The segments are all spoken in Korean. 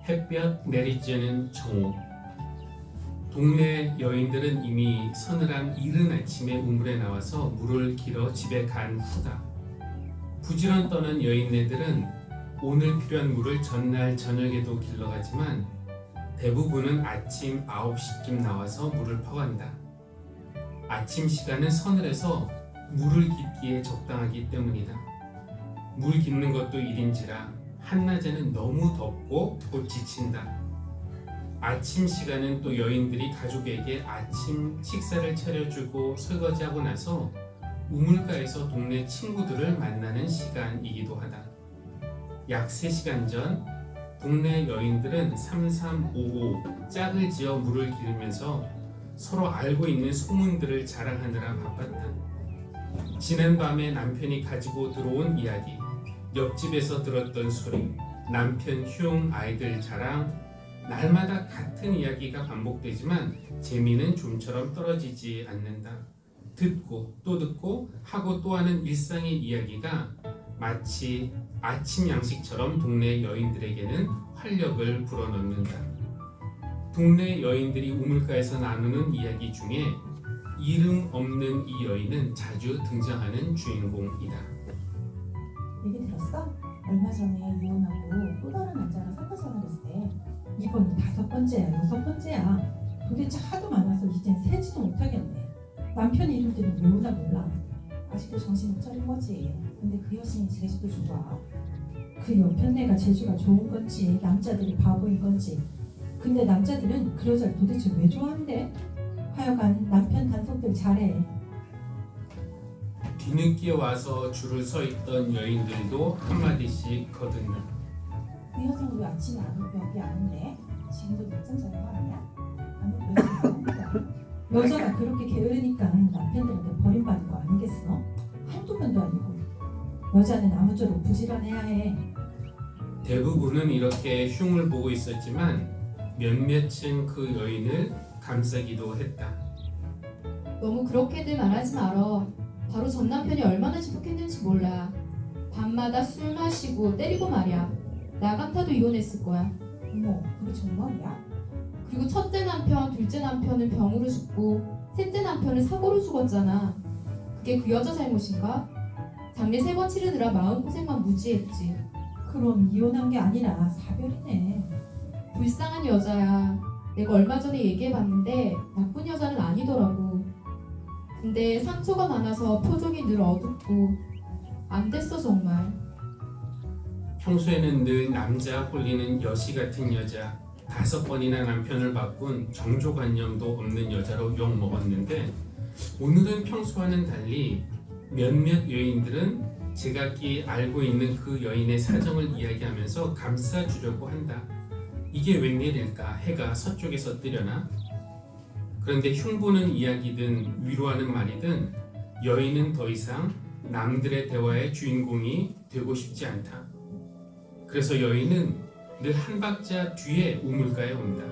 햇볕 내리쬐는 정오. 동네 여인들은 이미 서늘한 이른 아침에 우물에 나와서 물을 길어 집에 간 후다. 부지런 떠는 여인네들은 오늘 필요한 물을 전날 저녁에도 길러가지만 대부분은 아침 9시쯤 나와서 물을 퍼간다. 아침 시간은 서늘해서 물을 깃기에 적당하기 때문이다. 물 깃는 것도 일인지라 한낮에는 너무 덥고 곧 지친다. 아침 시간은 또 여인들이 가족에게 아침 식사를 차려주고 설거지하고 나서 우물가에서 동네 친구들을 만나는 시간이기도 하다. 약 3시간 전 동네 여인들은 3355 짝을 지어 물을 기르면서 서로 알고 있는 소문들을 자랑하느라 바빴다. 지난밤에 남편이 가지고 들어온 이야기, 옆집에서 들었던 소리, 남편 흉, 아이들 자랑, 날마다 같은 이야기가 반복되지만 재미는 좀처럼 떨어지지 않는다. 듣고 또 듣고 하고 또 하는 일상의 이야기가 마치 아침 양식처럼 동네 여인들에게는 활력을 불어넣는다. 동네 여인들이 우물가에서 나누는 이야기 중에 이름 없는 이 여인은 자주 등장하는 주인공이다. 얘기 들었어? 얼마 전에 이혼하고 또 다른 남자랑 상가 생활했대. 이번이 5번째야, 6번째야. 도대체 하도 많아서 이젠 세지도 못하겠네. 남편 이름들은 외우다 몰라. 아직도 정신 못 차린 거지. 근데 그 여신이 제주도 좋아. 그 옆편네가 재주가 좋은 건지 남자들이 바보인 건지. 근데 남자들은 그 여자를 도대체 왜 좋아한대? 하여간 남편 단속들 잘해. 뒤늦게 와서 줄을 서 있던 여인들도 한마디씩 거듭나. 그 여자는 왜 아침에 여기 안 온대? 지금도 늦잠 자는 거 아니야? 아무 왜 여자가 그렇게 게으르니까 남편들한테 버림받은 거 아니겠어? 한두 번도 아니고. 여자는 아무쪼록 부지런해야 해. 대부분은 이렇게 흉을 보고 있었지만 몇몇은 그 여인을 감싸기도 했다. 너무 그렇게들 말하지 말어. 바로 전 남편이 얼마나 지독했는지 몰라. 밤마다 술 마시고 때리고 말이야. 나 같아도 이혼했을 거야. 어머, 그게 정말이야? 그리고 첫째 남편, 둘째 남편은 병으로 죽고 셋째 남편은 사고로 죽었잖아. 그게 그 여자 잘못인가? 장례 3번 치르느라 마음고생만 무지했지. 그럼 이혼한 게 아니라 사별이네. 불쌍한 여자야. 내가 얼마 전에 얘기해봤는데 나쁜 여자는 아니더라고. 근데 상처가 많아서 표정이 늘 어둡고 안 됐어 정말. 평소에는 늘 남자 홀리는 여시 같은 여자, 5번이나 남편을 바꾼 정조관념도 없는 여자로 욕먹었는데 오늘은 평소와는 달리 몇몇 여인들은 제각기 알고 있는 그 여인의 사정을 이야기하면서 감싸주려고 한다. 이게 웬일일까? 해가 서쪽에서 뜨려나? 그런데 흉보는 이야기든 위로하는 말이든 여인은 더 이상 남들의 대화의 주인공이 되고 싶지 않다. 그래서 여인은 늘 한 박자 뒤에 우물가에 온다.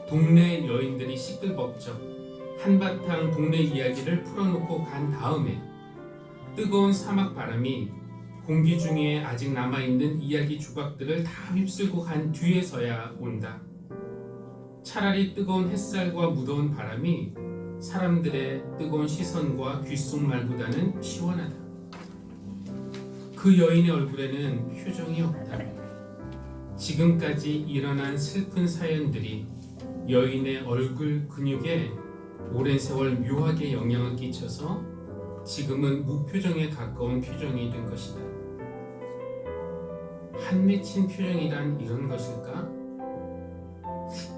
동네 여인들이 시끌벅적 한바탕 동네 이야기를 풀어놓고 간 다음에 뜨거운 사막 바람이 공기 중에 아직 남아있는 이야기 조각들을 다 휩쓸고 간 뒤에서야 온다. 차라리 뜨거운 햇살과 무더운 바람이 사람들의 뜨거운 시선과 귓속말보다는 시원하다. 그 여인의 얼굴에는 표정이 없다며 지금까지 일어난 슬픈 사연들이 여인의 얼굴 근육에 오랜 세월 묘하게 영향을 끼쳐서 지금은 무표정에 가까운 표정이 된 것이다. 한 맺힌 표정이란 이런 것일까?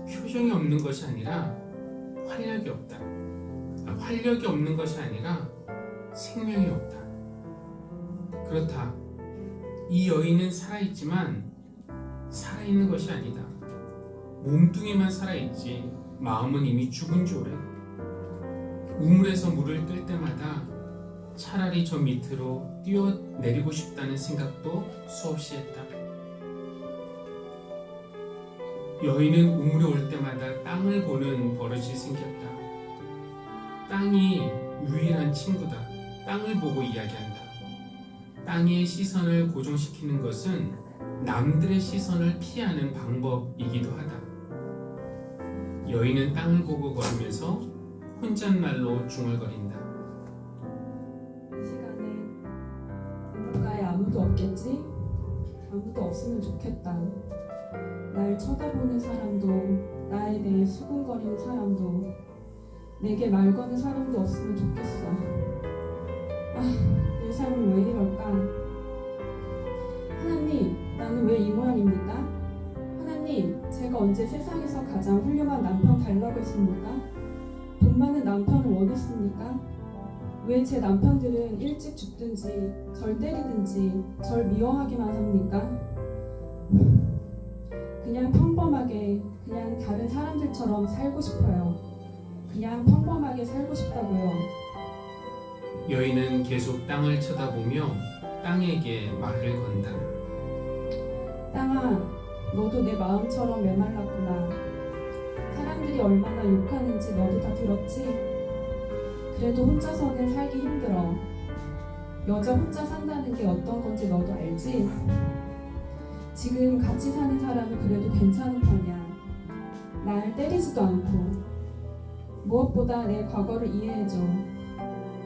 표정이 없는 것이 아니라 활력이 없다. 활력이 없는 것이 아니라 생명이 없다. 그렇다. 이 여인은 살아있지만 살아있는 것이 아니다. 몸뚱이만 살아있지 마음은 이미 죽은 지 오래. 우물에서 물을 뜰 때마다 차라리 저 밑으로 뛰어내리고 싶다는 생각도 수없이 했다. 여인은 우물에 올 때마다 땅을 보는 버릇이 생겼다. 땅이 유일한 친구다. 땅을 보고 이야기한다. 땅의 시선을 고정시키는 것은 남들의 시선을 피하는 방법이기도 하다. 여인은 땅을 보고 걸으면서 혼잣말로 중얼거린다. 이 시간에 우물가에 아무도 없겠지? 아무도 없으면 좋겠다. 날 쳐다보는 사람도, 나에 대해 수근거리는 사람도, 내게 말 거는 사람도 없으면 좋겠어. 내 삶은 왜 이럴까? 하나님, 나는 왜 이 모양입니까? 하나님, 제가 언제 세상에서 가장 훌륭한 남편 달라고 했습니까? 돈 많은 남편을 원했습니까? 왜 제 남편들은 일찍 죽든지 절 때리든지 절 미워하기만 합니까? 그냥 평범하게, 그냥 다른 사람들처럼 살고 싶어요. 그냥 평범하게 살고 싶다고요. 여인은 계속 땅을 쳐다보며 땅에게 말을 건다. 땅아, 너도 내 마음처럼 메말랐구나. 사람들이 얼마나 욕하는지 너도 다 들었지? 그래도 혼자서는 살기 힘들어. 여자 혼자 산다는 게 어떤 건지 너도 알지? 지금 같이 사는 사람은 그래도 괜찮은 편이야. 날 때리지도 않고. 무엇보다 내 과거를 이해해줘.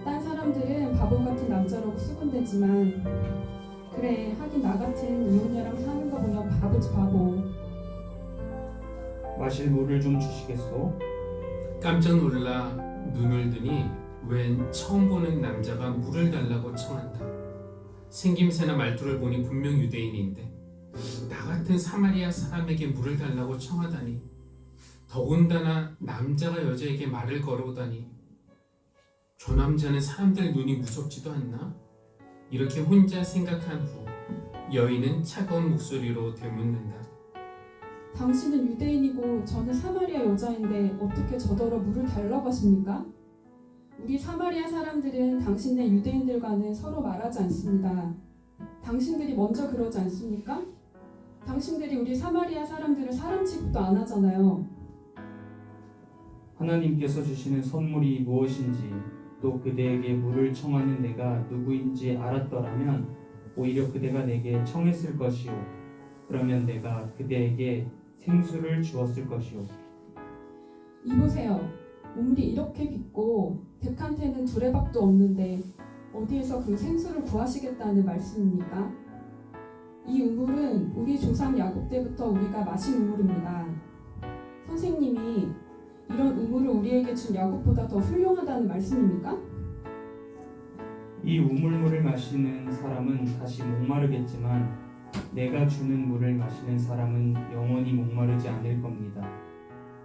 딴 사람들은 바보 같은 남자라고 수군대지만 그래, 하긴 나 같은 이혼녀랑 사는 거 보면 바보지 바보. 마실 물을 좀 주시겠소? 깜짝 놀라 눈을 드니 웬 처음 보는 남자가 물을 달라고 청한다. 생김새나 말투를 보니 분명 유대인인데 나 같은 사마리아 사람에게 물을 달라고 청하다니. 더군다나 남자가 여자에게 말을 걸어오다니. 저 남자는 사람들 눈이 무섭지도 않나? 이렇게 혼자 생각한 후 여인은 차가운 목소리로 되묻는다. 당신은 유대인이고 저는 사마리아 여자인데 어떻게 저더러 물을 달라고 하십니까? 우리 사마리아 사람들은 당신네 유대인들과는 서로 말하지 않습니다. 당신들이 먼저 그러지 않습니까? 당신들이 우리 사마리아 사람들을 사람 취급도 안 하잖아요. 하나님께서 주시는 선물이 무엇인지 또 그대에게 물을 청하는 내가 누구인지 알았더라면 오히려 그대가 내게 청했을 것이요. 그러면 내가 그대에게 생수를 주었을 것이요. 이보세요. 우물이 이렇게 깊고 댁한테는 두레박도 없는데 어디에서 그 생수를 구하시겠다는 말씀입니까? 이 우물은 우리 조상 야곱 때부터 우리가 마신 우물입니다. 선생님이 이런 우물을 우리에게 준 야곱보다 더 훌륭하다는 말씀입니까? 이 우물물을 마시는 사람은 다시 목마르겠지만 내가 주는 물을 마시는 사람은 영원히 목마르지 않을 겁니다.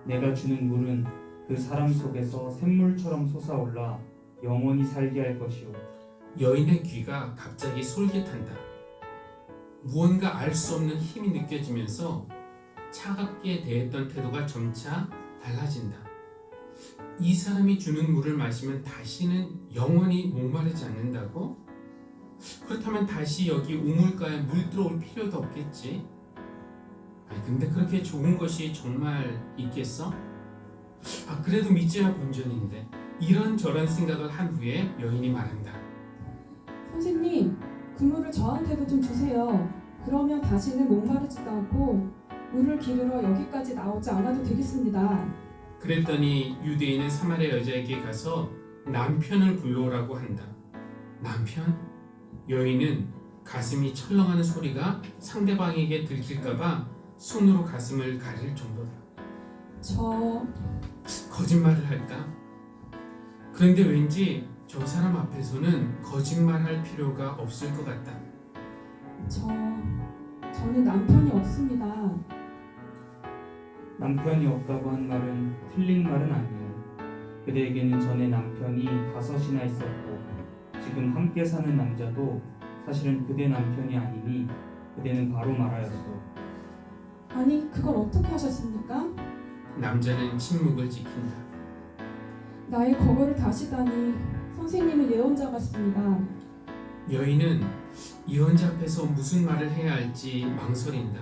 내가 주는 물은 그 사람 속에서 샘물처럼 솟아올라 영원히 살게 할 것이요. 여인의 귀가 갑자기 솔깃한다. 무언가 알 수 없는 힘이 느껴지면서 차갑게 대했던 태도가 점차 달라진다. 이 사람이 주는 물을 마시면 다시는 영원히 목마르지 않는다고? 그렇다면 다시 여기 우물가에 물 들어올 필요도 없겠지? 근데 그렇게 좋은 것이 정말 있겠어? 그래도 믿져야 본전인데. 이런저런 생각을 한 후에 여인이 말한다. 선생님, 그 물을 저한테도 좀 주세요. 그러면 다시는 목마르지도 않고 물을 기르러 여기까지 나오지 않아도 되겠습니다. 그랬더니 유대인은 사마리아 여자에게 가서 남편을 불러오라고 한다. 남편? 여인은 가슴이 철렁하는 소리가 상대방에게 들킬까봐 손으로 가슴을 가릴 정도다. 저 거짓말을 할까? 그런데 왠지 저 사람 앞에서는 거짓말할 필요가 없을 것 같다. 저는 남편이 없습니다. 남편이 없다고 한 말은 틀린 말은 아니에요. 그대에게는 전에 남편이 5이나 있었고 지금 함께 사는 남자도 사실은 그대 남편이 아니니 그대는 바로 말하였어. 아니, 그걸 어떻게 하셨습니까? 남자는 침묵을 지킨다. 나의 거거를 다시다니. 선생님은 예언자 같습니다. 여인은 예언자 앞에서 무슨 말을 해야 할지 망설인다.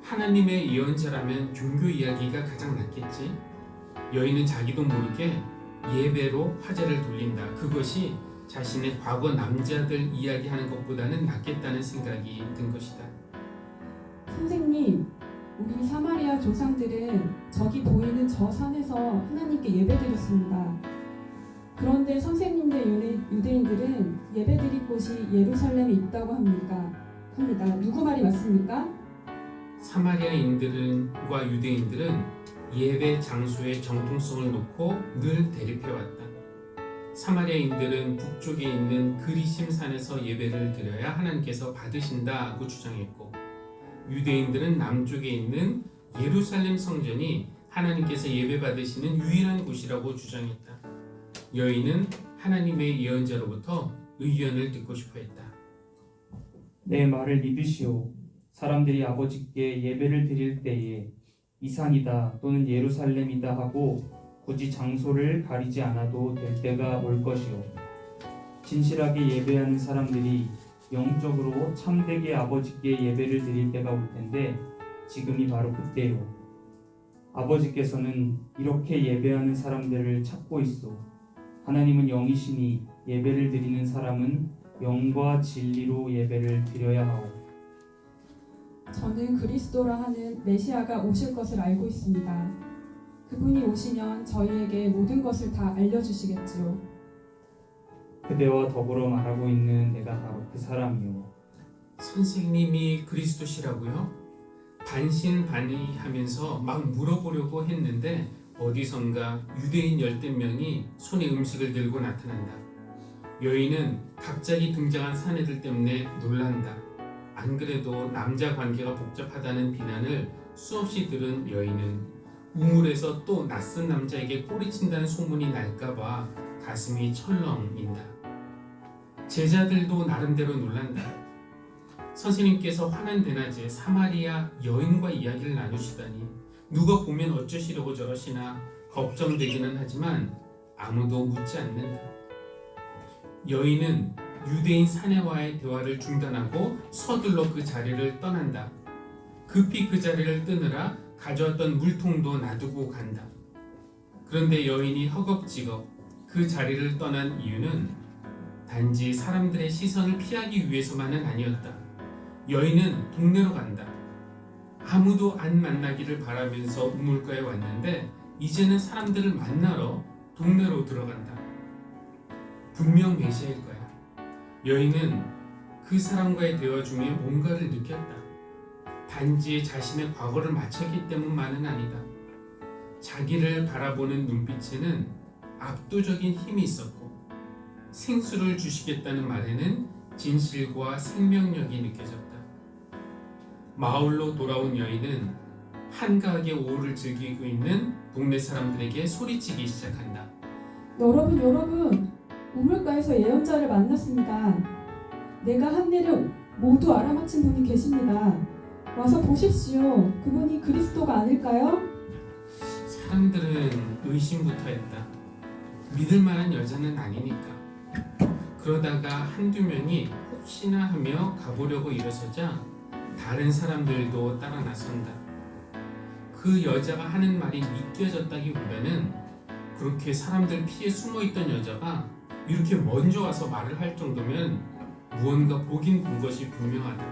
하나님의 예언자라면 종교 이야기가 가장 낫겠지. 여인은 자기도 모르게 예배로 화제를 돌린다. 그것이 자신의 과거 남자들 이야기하는 것보다는 낫겠다는 생각이 든 것이다. 선생님, 우리 사마리아 조상들은 저기 보이는 저 산에서 하나님께 예배드렸습니다. 그런데 선생님들 유대인들은 예배드릴 곳이 예루살렘에 있다고 합니다. 누구 말이 맞습니까? 사마리아인들과 유대인들은 예배 장소의 정통성을 놓고 늘 대립해왔다. 사마리아인들은 북쪽에 있는 그리심 산에서 예배를 드려야 하나님께서 받으신다고 주장했고, 유대인들은 남쪽에 있는 예루살렘 성전이 하나님께서 예배 받으시는 유일한 곳이라고 주장했다. 여인은 하나님의 예언자로부터 의견을 듣고 싶어 했다. 내 말을 믿으시오. 사람들이 아버지께 예배를 드릴 때에 이 산이다 또는 예루살렘이다 하고 굳이 장소를 가리지 않아도 될 때가 올 것이오. 진실하게 예배하는 사람들이 영적으로 참되게 아버지께 예배를 드릴 때가 올 텐데 지금이 바로 그때요. 아버지께서는 이렇게 예배하는 사람들을 찾고 있어. 하나님은 영이시니 예배를 드리는 사람은 영과 진리로 예배를 드려야 하오. 저는 그리스도라 하는 메시아가 오실 것을 알고 있습니다. 그분이 오시면 저희에게 모든 것을 다 알려주시겠지요. 그대와 더불어 말하고 있는 내가 바로 그 사람이요. 선생님이 그리스도시라고요? 반신반의하면서 막 물어보려고 했는데 어디선가 유대인 10명이 손에 음식을 들고 나타난다. 여인은 갑자기 등장한 사내들 때문에 놀란다. 안 그래도 남자 관계가 복잡하다는 비난을 수없이 들은 여인은 우물에서 또 낯선 남자에게 꼬리친다는 소문이 날까봐 가슴이 철렁인다. 제자들도 나름대로 놀란다. 선생님께서 환한 대낮에 사마리아 여인과 이야기를 나누시다니 누가 보면 어쩌시려고 저러시나 걱정되기는 하지만 아무도 묻지 않는다. 여인은 유대인 사내와의 대화를 중단하고 서둘러 그 자리를 떠난다. 급히 그 자리를 뜨느라 가져왔던 물통도 놔두고 간다. 그런데 여인이 허겁지겁 그 자리를 떠난 이유는 단지 사람들의 시선을 피하기 위해서만은 아니었다. 여인은 동네로 간다. 아무도 안 만나기를 바라면서 우물가에 왔는데 이제는 사람들을 만나러 동네로 들어간다. 분명 메시아일 거야. 여인은 그 사람과의 대화 중에 뭔가를 느꼈다. 단지 자신의 과거를 맞췄기 때문만은 아니다. 자기를 바라보는 눈빛에는 압도적인 힘이 있었고 생수를 주시겠다는 말에는 진실과 생명력이 느껴졌다. 마을로 돌아온 여인은 한가하게 오후를 즐기고 있는 동네 사람들에게 소리치기 시작한다. 여러분, 우물가에서 예언자를 만났습니다. 내가 한 일을 모두 알아맞힌 분이 계십니다. 와서 보십시오. 그분이 그리스도가 아닐까요? 사람들은 의심부터 했다. 믿을 만한 여자는 아니니까. 그러다가 한두 명이 혹시나 하며 가보려고 일어서자 다른 사람들도 따라 나선다. 그 여자가 하는 말이 믿겨졌다기보다는 그렇게 사람들 피해 숨어있던 여자가 이렇게 먼저 와서 말을 할 정도면 무언가 보긴 본 것이 분명하다.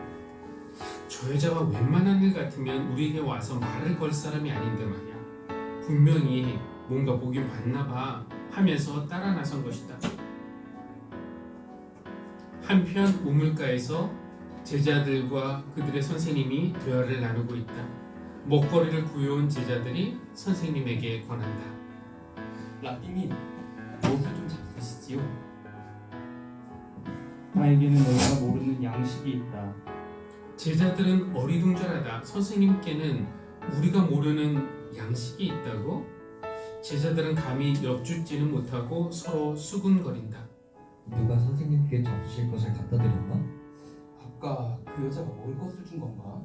저 여자가 웬만한 일 같으면 우리에게 와서 말을 걸 사람이 아닌데 말이야. 분명히 뭔가 보긴 봤나 봐 하면서 따라 나선 것이다. 한편 우물가에서 제자들과 그들의 선생님이 대화를 나누고 있다. 먹거리를 구해온 제자들이 선생님에게 권한다. 라삐님, 무엇을 좀 잡수시지요? 나에게는 너희가 모르는 양식이 있다. 제자들은 어리둥절하다. 선생님께는 우리가 모르는 양식이 있다고? 제자들은 감히 엿주지는 못하고 서로 수군거린다. 누가 선생님께 잡수실 것을 갖다 드렸나? 아까 그 여자가 먹을 것을 준 건가?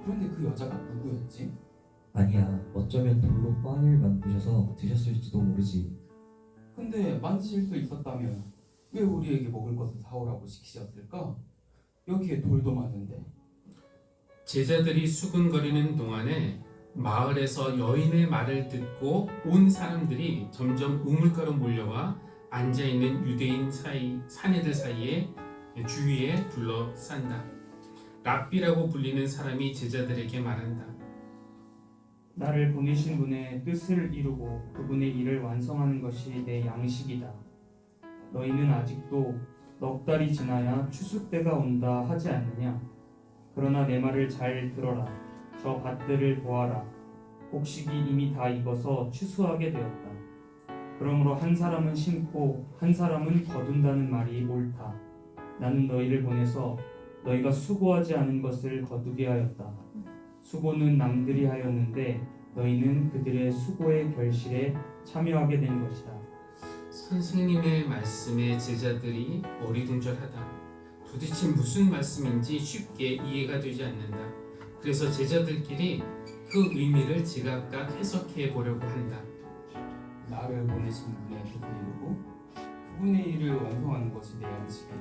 그런데 그 여자가 누구였지? 아니야. 어쩌면 돌로 빵을 만드셔서 드셨을지도 모르지. 근데 만드실 수 있었다면 왜 우리에게 먹을 것을 사오라고 시키셨을까? 여기에 돌도 많은데. 제자들이 수군거리는 동안에 마을에서 여인의 말을 듣고 온 사람들이 점점 우물가로 몰려와 앉아있는 유대인 사내들 사이에 주위에 둘러싼다. 랍비라고 불리는 사람이 제자들에게 말한다. 나를 보내신 분의 뜻을 이루고 그분의 일을 완성하는 것이 내 양식이다. 너희는 아직도 넉 달이 지나야 추수 때가 온다 하지 않느냐? 그러나 내 말을 잘 들어라. 저 밭들을 보아라. 곡식이 이미 다 익어서 추수하게 되었다. 그러므로 한 사람은 심고 한 사람은 거둔다는 말이 옳다. 나는 너희를 보내서 너희가 수고하지 않은 것을 거두게 하였다. 수고는 남들이 하였는데 너희는 그들의 수고의 결실에 참여하게 된 것이다. 선생님의 말씀에 제자들이 어리둥절하다. 도대체 무슨 말씀인지 쉽게 이해가 되지 않는다. 그래서 제자들끼리 그 의미를 제각각 해석해 보려고 한다. 나를 보내신 분의 뜻을 이루고 그분의 일을 완성하는 것이 내 양식이다.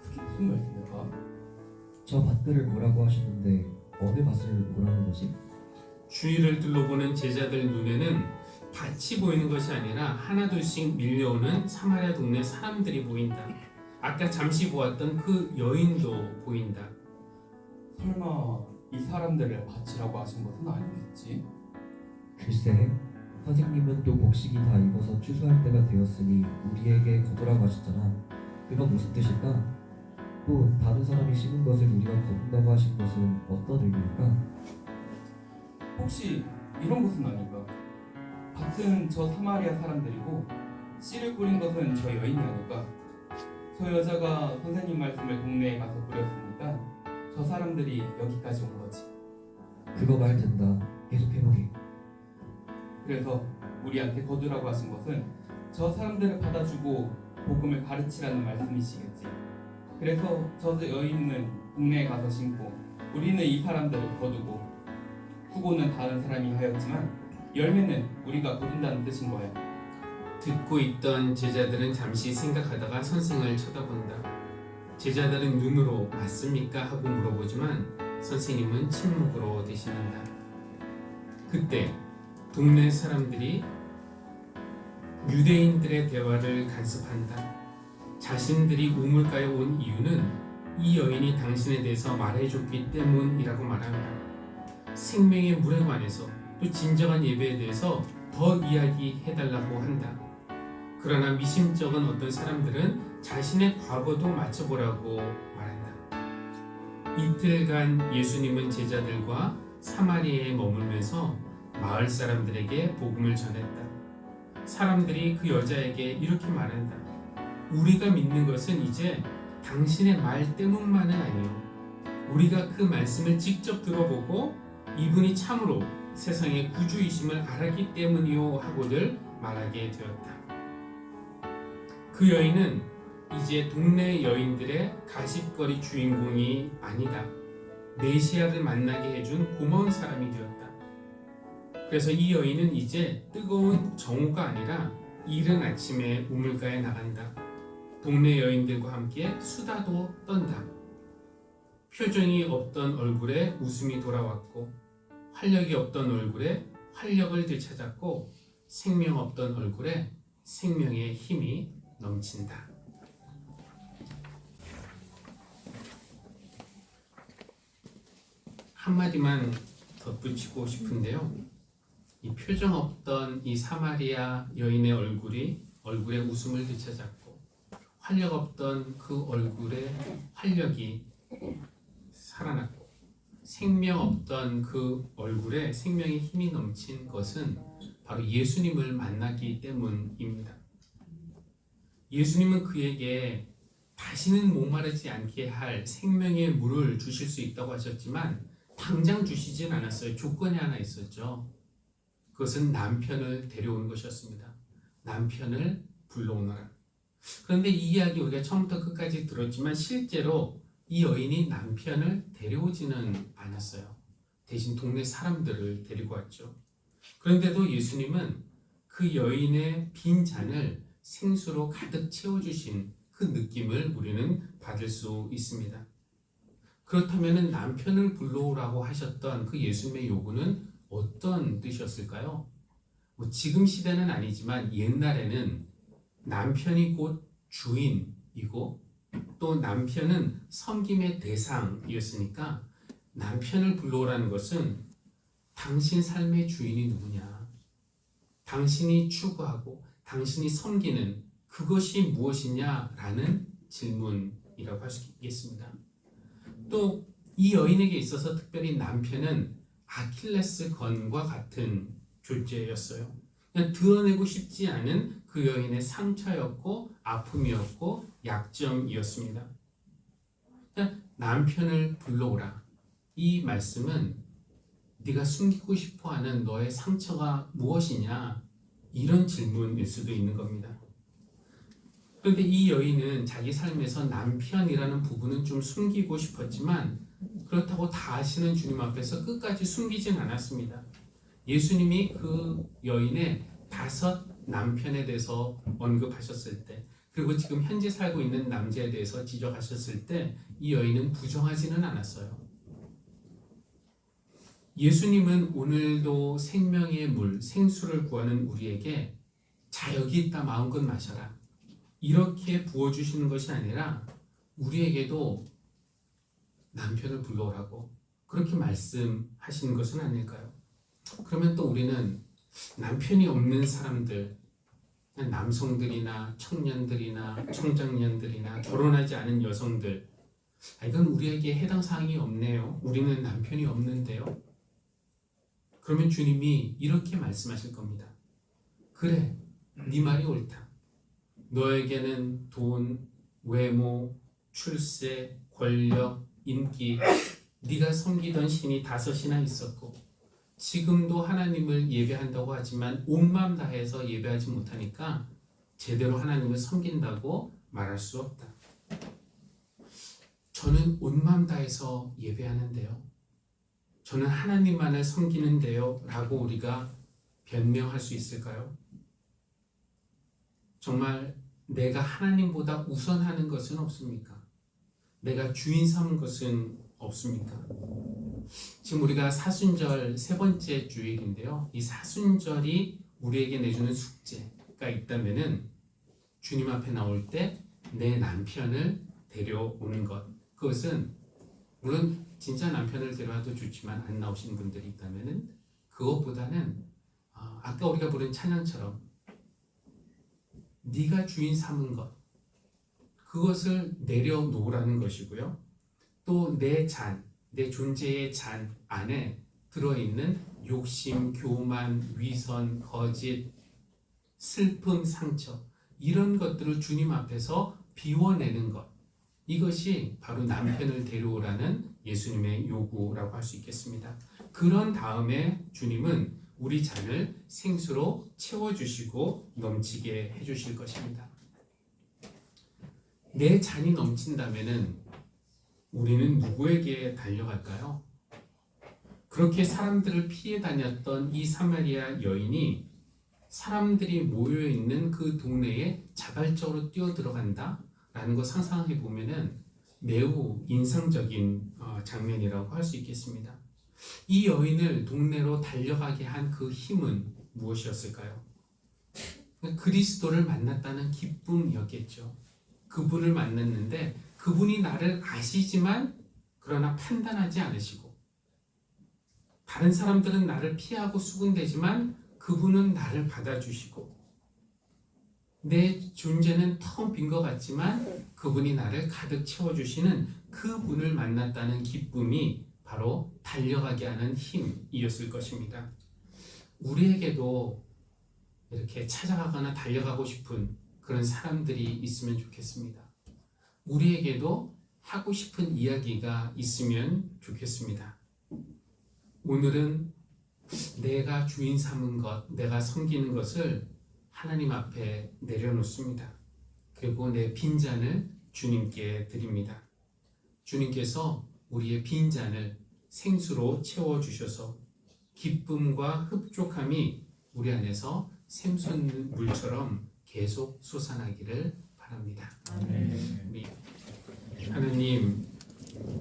그게 무슨 말씀일까? 저 밭들을 뭐라고 하셨는데 어느 밭을 뭐라는 거지? 주위를 둘러보는 제자들 눈에는 밭이 보이는 것이 아니라 하나둘씩 밀려오는 사마리아 동네 사람들이 보인다. 아까 잠시 보았던 그 여인도 보인다. 설마 이 사람들을 밭이라고 하신 것은 아니겠지? 글쎄, 선생님은 또 곡식이 다 익어서 추수할 때가 되었으니 우리에게 거두라고 하셨잖아. 그건 무슨 뜻일까? 또 다른 사람이 심은 것을 우리가 거둔다고 하신 것은 어떤 의미일까? 혹시 이런 것은 아닐까? 밭은 저 사마리아 사람들이고 씨를 뿌린 것은 저 여인이 아닐까? 저 여자가 선생님 말씀을 동네에 가서 뿌렸으니까 저 사람들이 여기까지 온 거지. 그거 말 된다. 계속해보게. 그래서 우리한테 거두라고 하신 것은 저 사람들을 받아주고 복음을 가르치라는 말씀이시겠지. 그래서 저 여인은 동네에 가서 심고 우리는 이 사람들을 거두고 수고는 다른 사람이 하였지만 열매는 우리가 거둔다는 뜻인 거야. 듣고 있던 제자들은 잠시 생각하다가 선생을 쳐다본다. 제자들은 눈으로 맞습니까? 하고 물어보지만 선생님은 침묵으로 대신한다. 그때 동네 사람들이 유대인들의 대화를 간섭한다. 자신들이 우물가에 온 이유는 이 여인이 당신에 대해서 말해줬기 때문이라고 말한다. 생명의 물에 관해서 또 진정한 예배에 대해서 더 이야기해달라고 한다. 그러나 미심쩍은 어떤 사람들은 자신의 과거도 맞춰보라고 말한다. 이틀간 예수님은 제자들과 사마리아에 머물면서 마을 사람들에게 복음을 전했다. 사람들이 그 여자에게 이렇게 말한다. 우리가 믿는 것은 이제 당신의 말 때문만은 아니요. 우리가 그 말씀을 직접 들어보고 이분이 참으로 세상의 구주이심을 알았기 때문이요 하고들 말하게 되었다. 그 여인은 이제 동네 여인들의 가십거리 주인공이 아니다. 메시아를 만나게 해준 고마운 사람이 되었다. 그래서 이 여인은 이제 뜨거운 정오가 아니라 이른 아침에 우물가에 나간다. 동네 여인들과 함께 수다도 떤다. 표정이 없던 얼굴에 웃음이 돌아왔고 활력이 없던 얼굴에 활력을 되찾았고 생명 없던 얼굴에 생명의 힘이 넘친다. 한마디만 덧붙이고 싶은데요. 이 표정 없던 이 사마리아 여인의 얼굴에 웃음을 되찾았고 활력 없던 그 얼굴에 활력이 살아났고 생명 없던 그 얼굴에 생명의 힘이 넘친 것은 바로 예수님을 만났기 때문입니다. 예수님은 그에게 다시는 목마르지 않게 할 생명의 물을 주실 수 있다고 하셨지만 당장 주시진 않았어요. 조건이 하나 있었죠. 그것은 남편을 데려온 것이었습니다. 남편을 불러오너라. 그런데 이 이야기 우리가 처음부터 끝까지 들었지만 실제로 이 여인이 남편을 데려오지는 않았어요. 대신 동네 사람들을 데리고 왔죠. 그런데도 예수님은 그 여인의 빈 잔을 생수로 가득 채워주신 그 느낌을 우리는 받을 수 있습니다. 그렇다면 남편을 불러오라고 하셨던 그 예수님의 요구는 어떤 뜻이었을까요? 지금 시대는 아니지만 옛날에는 남편이 곧 주인이고 또 남편은 섬김의 대상이었으니까 남편을 불러오라는 것은 당신 삶의 주인이 누구냐? 당신이 추구하고 당신이 섬기는 그것이 무엇이냐라는 질문이라고 할 수 있겠습니다. 또 이 여인에게 있어서 특별히 남편은 아킬레스 건과 같은 존재였어요. 그냥 드러내고 싶지 않은 그 여인의 상처였고 아픔이었고 약점이었습니다. 그냥 남편을 불러오라. 이 말씀은 네가 숨기고 싶어하는 너의 상처가 무엇이냐? 이런 질문일 수도 있는 겁니다. 그런데 이 여인은 자기 삶에서 남편이라는 부분은 좀 숨기고 싶었지만 그렇다고 다 아시는 주님 앞에서 끝까지 숨기진 않았습니다. 예수님이 그 여인의 5 남편에 대해서 언급하셨을 때 그리고 지금 현재 살고 있는 남자에 대해서 지적하셨을 때 이 여인은 부정하지는 않았어요. 예수님은 오늘도 생명의 물, 생수를 구하는 우리에게 자 여기 있다 마음껏 마셔라 이렇게 부어주시는 것이 아니라 우리에게도 남편을 불러오라고 그렇게 말씀하시는 것은 아닐까요? 그러면 또 우리는 남편이 없는 사람들, 남성들이나 청년들이나 청장년들이나 결혼하지 않은 여성들, 이건 우리에게 해당 사항이 없네요. 우리는 남편이 없는데요. 그러면 주님이 이렇게 말씀하실 겁니다. 그래, 네 말이 옳다. 너에게는 돈, 외모, 출세, 권력, 인기, 네가 섬기던 신이 5이나 있었고 지금도 하나님을 예배한다고 하지만 온 마음 다해서 예배하지 못하니까 제대로 하나님을 섬긴다고 말할 수 없다. 저는 온 마음 다해서 예배하는데요. 저는 하나님만을 섬기는데요. 라고 우리가 변명할 수 있을까요? 정말 내가 하나님보다 우선하는 것은 없습니까? 내가 주인 삼은 것은 없습니까? 지금 우리가 사순절 3번째 주일인데요. 이 사순절이 우리에게 내주는 숙제가 있다면은 주님 앞에 나올 때 내 남편을 데려오는 것. 그것은 물론 진짜 남편을 데려와도 좋지만 안 나오시는 분들이 있다면은 그것보다는 아까 우리가 부른 찬양처럼 네가 주인 삼은 것 그것을 내려놓으라는 것이고요. 또 내 잔, 내 존재의 잔 안에 들어있는 욕심, 교만, 위선, 거짓, 슬픔, 상처 이런 것들을 주님 앞에서 비워내는 것 이것이 바로 남편을 데려오라는 예수님의 요구라고 할 수 있겠습니다. 그런 다음에 주님은 우리 잔을 생수로 채워주시고 넘치게 해주실 것입니다. 내 잔이 넘친다면은 우리는 누구에게 달려갈까요? 그렇게 사람들을 피해 다녔던 이 사마리아 여인이 사람들이 모여있는 그 동네에 자발적으로 뛰어들어간다? 라는 거 상상해 보면은 매우 인상적인 장면이라고 할 수 있겠습니다. 이 여인을 동네로 달려가게 한 그 힘은 무엇이었을까요? 그리스도를 만났다는 기쁨이었겠죠. 그분을 만났는데 그분이 나를 아시지만 그러나 판단하지 않으시고 다른 사람들은 나를 피하고 수군대지만 그분은 나를 받아주시고 내 존재는 텅 빈 것 같지만 그분이 나를 가득 채워주시는 그분을 만났다는 기쁨이 바로 달려가게 하는 힘이었을 것입니다. 우리에게도 이렇게 찾아가거나 달려가고 싶은 그런 사람들이 있으면 좋겠습니다. 우리에게도 하고 싶은 이야기가 있으면 좋겠습니다. 오늘은 내가 주인 삼은 것, 내가 섬기는 것을 하나님 앞에 내려놓습니다. 그리고 내 빈잔을 주님께 드립니다. 주님께서 우리의 빈잔을 생수로 채워주셔서 기쁨과 흡족함이 우리 안에서 샘솟물처럼 계속 솟아나기를 바랍니다. 우리 하나님,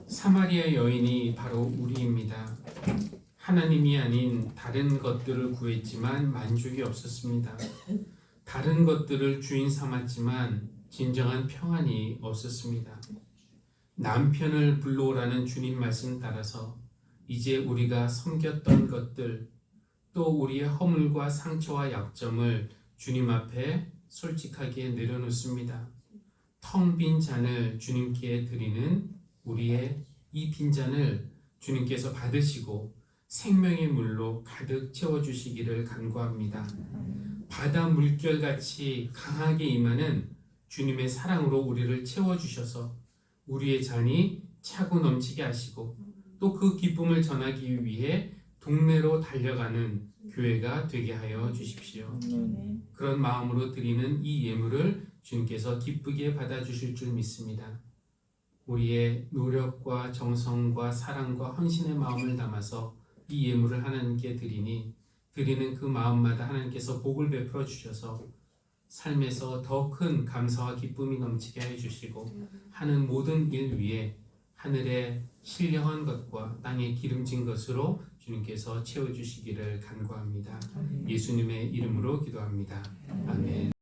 사마리아 여인이 바로 우리입니다. 하나님이 아닌 다른 것들을 구했지만 만족이 없었습니다. 다른 것들을 주인 삼았지만 진정한 평안이 없었습니다. 남편을 불러오라는 주님 말씀 따라서 이제 우리가 섬겼던 것들, 또 우리의 허물과 상처와 약점을 주님 앞에 솔직하게 내려놓습니다. 텅 빈 잔을 주님께 드리는 우리의 이 빈잔을 주님께서 받으시고 생명의 물로 가득 채워주시기를 간구합니다. 바다 물결같이 강하게 임하는 주님의 사랑으로 우리를 채워주셔서 우리의 잔이 차고 넘치게 하시고 또 그 기쁨을 전하기 위해 동네로 달려가는 교회가 되게 하여 주십시오. 그런 마음으로 드리는 이 예물을 주님께서 기쁘게 받아주실 줄 믿습니다. 우리의 노력과 정성과 사랑과 헌신의 마음을 담아서 이 예물을 하나님께 드리니 드리는 그 마음마다 하나님께서 복을 베풀어 주셔서 삶에서 더 큰 감사와 기쁨이 넘치게 해 주시고 하는 모든 일 위에 하늘의 신령한 것과 땅에 기름진 것으로 주님께서 채워주시기를 간구합니다. 예수님의 이름으로 기도합니다. 아멘.